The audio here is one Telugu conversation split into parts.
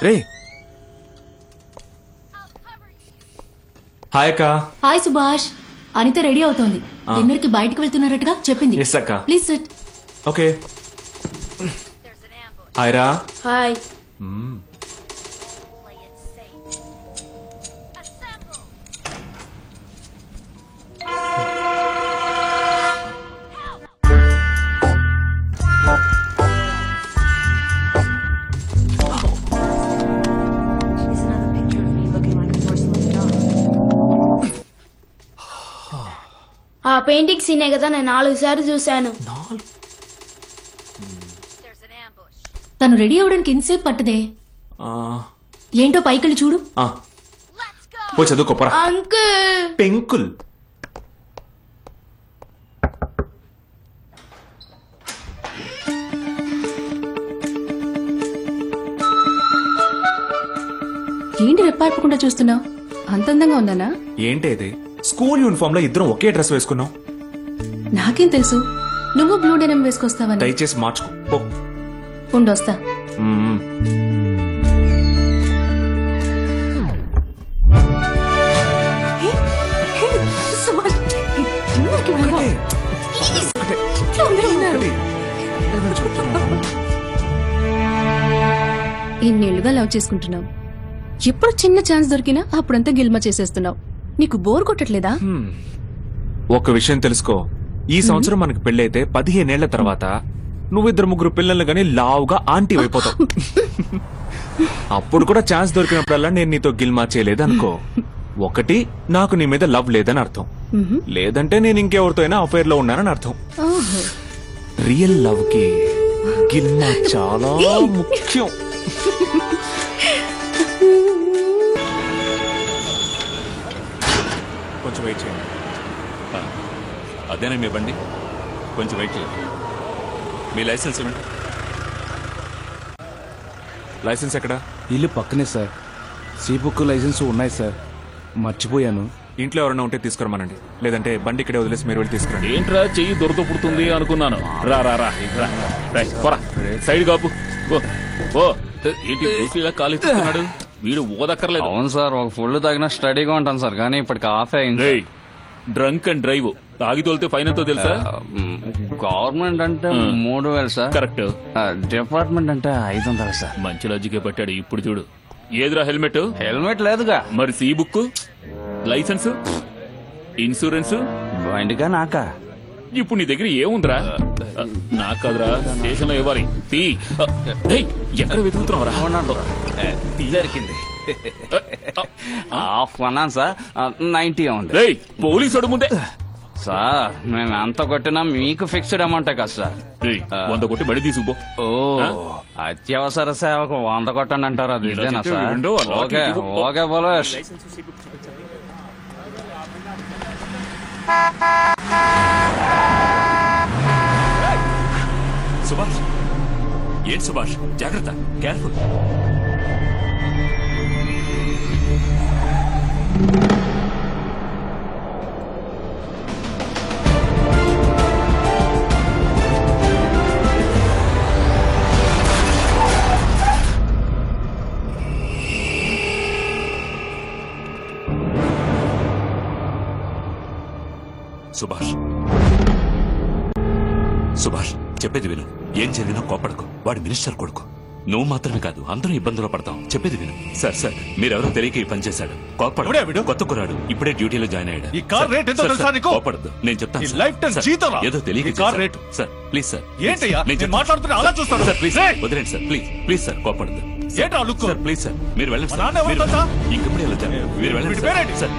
రే హాయ్ అక్క. హాయ్ సుభాష్. అనిత రెడీ అవుతోంది. డిన్నర్ కి బయటకు వెళ్తున్నారట్టుగా చెప్పింది. ఎస్ అక్క. Please SIT. ఓకే. హాయ్ రా. హాయ్. ఆ పెయింటింగ్ సీనే కదా నేను 4 సార్లు చూశాను. తను రెడీ అవడానికి ఎంతసేపు పట్టదే? ఏంటో పైకెళ్ళి చూడు. పో చదువుకోపరా. అంకుల్. పెంకుల్. ఏంటి రెప్పార్పకుండా చూస్తున్నావు? అంత అందంగా ఉందానా? ఏంటి ఇది? స్కూల్ యూనిఫామ్ లో ఇద్దరం ఒకే డ్రెస్ వేసుకున్నాం. నాకేం తెలుసు నువ్వు బ్లూ డెనిమ్ వేసుకొస్తావని. దయచేసి మార్చుకో. పో. ఉండొస్తా. ఇన్నేళ్లుగా లవ్ చేసుకుంటున్నావు. ఎప్పుడు చిన్న ఛాన్స్ దొరికినా అప్పుడంతా గిల్మా చేసేస్తున్నావు. నీకు బోర్ కొట్టట్లేదా? ఒక విషయం తెలుసుకో, ఈ సంవత్సరం మనకి పెళ్ళైతే 15 ఏళ్ల తర్వాత నువ్వు 2-3 పిల్లలు గానీ లావుగా ఆంటీ అయిపోతావు. అప్పుడు కూడా ఛాన్స్ దొరికినప్పుడల్లా నేను నీతో గిల్మా చేయలేదనుకో, ఒకటి నాకు నీ మీద లవ్ లేదని అర్థం, లేదంటే నేను ఇంకెవరితో అయినా అఫైర్ లో ఉన్నానని అర్థం. రియల్ లవ్ కి గిల్మా చాలా ముఖ్యం. కొంచెం వెయిట్ చేయండి. అదేనా మీ బండి? కొంచెం వెయిట్ చేయండి. మీ లైసెన్స్ ఇవ్వండి. లైసెన్స్ ఎక్కడ? ఇల్లు పక్కనే సార్. సి బుక్ లైసెన్స్ ఉన్నాయి సార్, మర్చిపోయాను. ఇంట్లో ఎవరైనా ఉంటే తీసుకురమానండి, లేదంటే బండి ఇక్కడే వదిలేసి మీరు వెళ్ళి తీసుకురండి. ఏంట్రా చెయ్యి దొరద పుడుతుంది అనుకున్నాను. రా రా రా పోరా, సైడ్ కాపు. ఓ ఏంటి కాలు ఇస్తున్నాడు వీడు? ఓదక్కర్లేదు. అవును సార్, ఒక ఫుల్ తాగినా స్టడీగా ఉంటాను సార్, కానీ ఇప్పటికి ఆఫ్ అయింది. డ్రంక్ అండ్ డ్రైవ్ తాగి తోలితే ఫైన్ ఎంతో తెలుసా? గవర్నమెంట్ అంటే 3000 సార్. కరెక్ట్. డిపార్ట్మెంట్ అంటే 500 సార్. మంచి లాజికే పట్టాడు. ఇప్పుడు చూడు, ఏదిరా హెల్మెట్? హెల్మెట్ లేదుగా. మరి సి బుక్, లైసెన్స్, ఇన్సూరెన్స్ బండిగా నాకా? ఇప్పుడు నీ దగ్గర ఏముందిరా? నాకు కాదురా, స్టేషన్ లో ఇవ్వాలి. ఎక్కడ వెతుకుతున్నావురా? దొరికింది. హాఫ్ అన్నాను సార్, 90 ఉంది. పోలీసు ముందే సార్ మేము ఎంత కొట్టినా మీకు ఫిక్స్డ్ అమౌంటే కదా సార్. 100 కొట్టి బడి తీసుకుపో. ఓ అత్యవసర సేవకు 100 కొట్టండి అంటారు, అది ఇదేనా sir? Okay okay police. Subhash, ఏంటి సుభాష్? జాగ్రత్త, కేర్ఫుల్. సుభాష్, సుభాష్ చెప్పేది విను. ఏం జరిగినా కోపడకు. వాడు మినిస్టర్ కొడుకు. నువ్వు మాత్రమే కాదు, అందరూ ఇబ్బందులు పడతాం. చెప్పేది విను. సార్ సార్ మీరెవరో తెలియక ఈ పని చేశాడు. కోపడు. కొత్త కురాడు, ఇప్పుడే డ్యూటీలో జాయిన్ అయ్యాడు. ఈ కార్ రేట్ ఎంతో తెలుసా నీకు? కోపడద్దు, నేను చెప్తాను. లైఫ్ టైం జీతం ఏదో తెలియక car rate. Sir please sir. ఏంటయ్యా నేను మాట్లాడుతున్నా అలా చూస్తాను సార్. ప్లీజ్ వదిలేండి సార్. ప్లీజ్ ప్లీజ్ సార్, కోపడద్దు. ఏంటా లుక్? సార్ ప్లీజ్ సార్, మీరు వెళ్ళండి సార్. ఇంకప్పుడే వెళ్తాను. మీరు వెళ్ళండి సార్.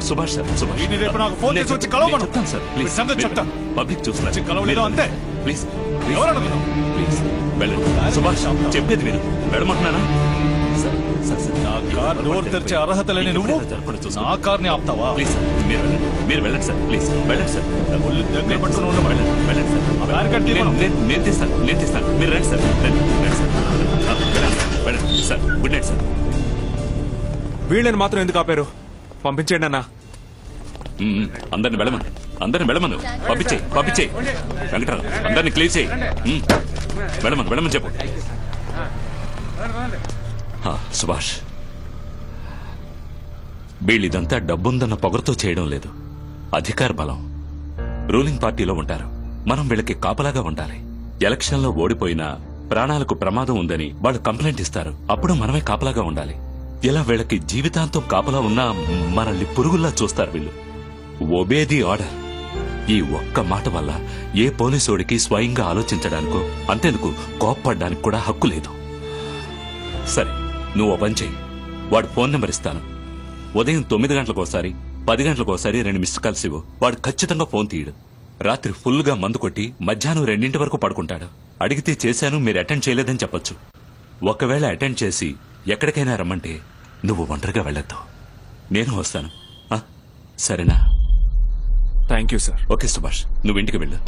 సుభాష్ సార్, సుభాష్ రేపు నాకు ఫోన్ చేసి వచ్చి కలవమను. చెప్తాను సార్. ప్లీజ్ సంగతి చెప్తాను. పబ్లిక్ చూస్తున్నారు. కలవలేదు అంతే. ప్లీజ్ ఎవరనుకున్నావు? ప్లీజ్ వెళ్ళండి. సుభాష్ చెప్పేది విను. వెళ్ళమంటున్నానా? సార్ సార్ సార్, నా కార్ డోర్ తెరిచే అర్హత లేని నువ్వు నా కార్ని ఆపుతావా? ప్లీజ్ సార్, మీరు వెళ్ళండి సార్. ప్లీజ్ వెళ్ళండి సార్. దగ్గర పట్టుకుని ఉన్న వెళ్ళండి సార్. నేను తీస్తాను. మీరు రండి సార్. రండి సార్. వెళ్ళండి సార్. Good night sir. వీళ్ళని మాత్రం ఎందుకు ఆపారు? పంపించేయండి అన్నా. అందరిని వెళ్ళమను. పంపించేయి. వెంకటరావు అందరిని క్లియర్ చేయి. వెళ్ళమని చెప్పు. సుభాష్, వీళ్ళిదంతా డబ్బుందన్న పొగరుతో చేయడం లేదు. అధికార బలం. రూలింగ్ పార్టీలో ఉంటారు. మనం వీళ్ళకి కాపలాగా ఉండాలి. ఎలక్షన్లో ఓడిపోయినా ప్రాణాలకు ప్రమాదం ఉందని వాళ్ళు కంప్లైంట్ ఇస్తారు. అప్పుడు మనమే కాపలాగా ఉండాలి. ఇలా వీళ్ళకి జీవితాంతం కాపలా ఉన్నా మనల్ని పురుగుల్లా చూస్తారు వీళ్ళు. Obey the order. ఈ ఒక్క మాట వల్ల ఏ పోలీసోడికి స్వయంగా ఆలోచించడానికో, అంతేందుకు కోప్పడ్డానికి కూడా హక్కు లేదు. సరే, నువ్వు ఓ పని చెయ్యి. వాడు ఫోన్ నెంబర్ ఇస్తాను. ఉదయం 9 గంటలకోసారి 10 గంటలకోసారి 2 మిస్డ్ కాల్స్ ఇవ్వు. వాడు ఖచ్చితంగా ఫోన్ తీయడు. రాత్రి ఫుల్గా మందు కొట్టి మధ్యాహ్నం 2 వరకు పడుకుంటాడు. అడిగితే చేశాను, మీరు అటెండ్ చేయలేదని చెప్పొచ్చు. ఒకవేళ అటెండ్ చేసి ఎక్కడికైనా రమ్మంటే నువ్వు ఒంటరిగా వెళ్ళొద్దు, నేను వస్తాను. సరేనా? Thank you sir. Okay Subhash, నువ్వు ఇంటికి వెళ్ళు.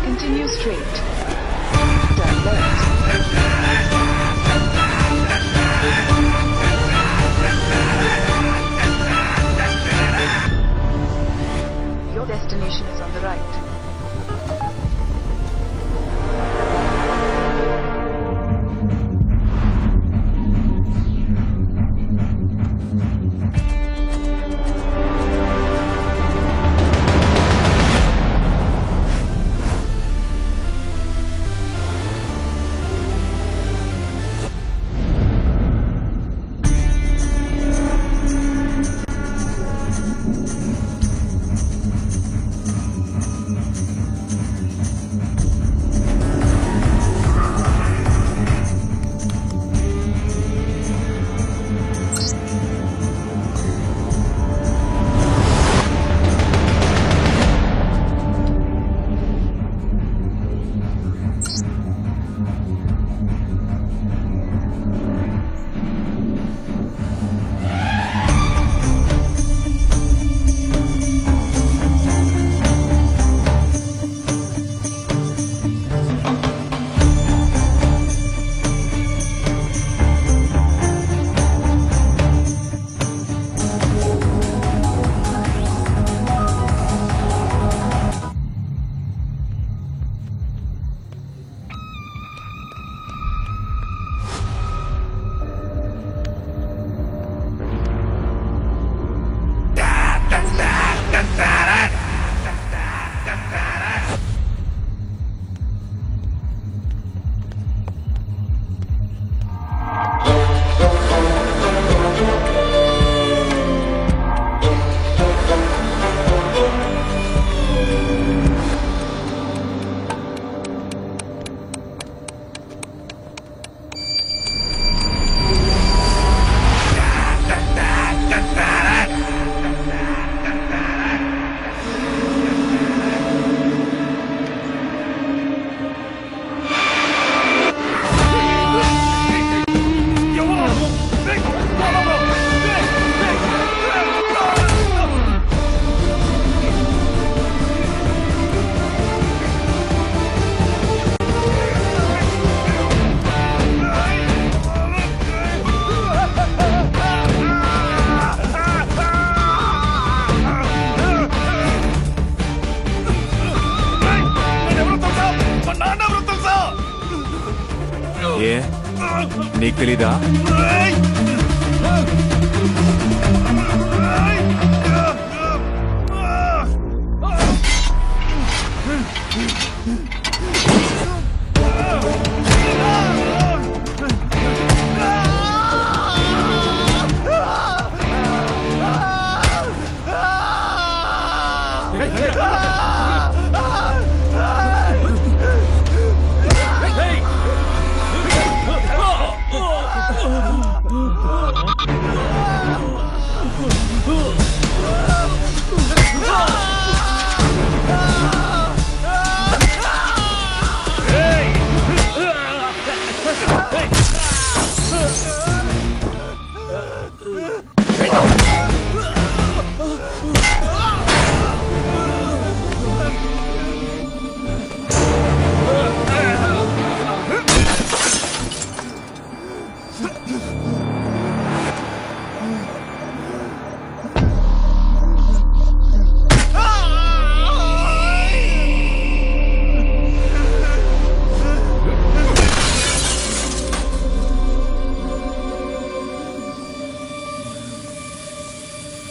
Continue straight. Turn left. Your destination is on the right. ఏ నీకు తెలీదా?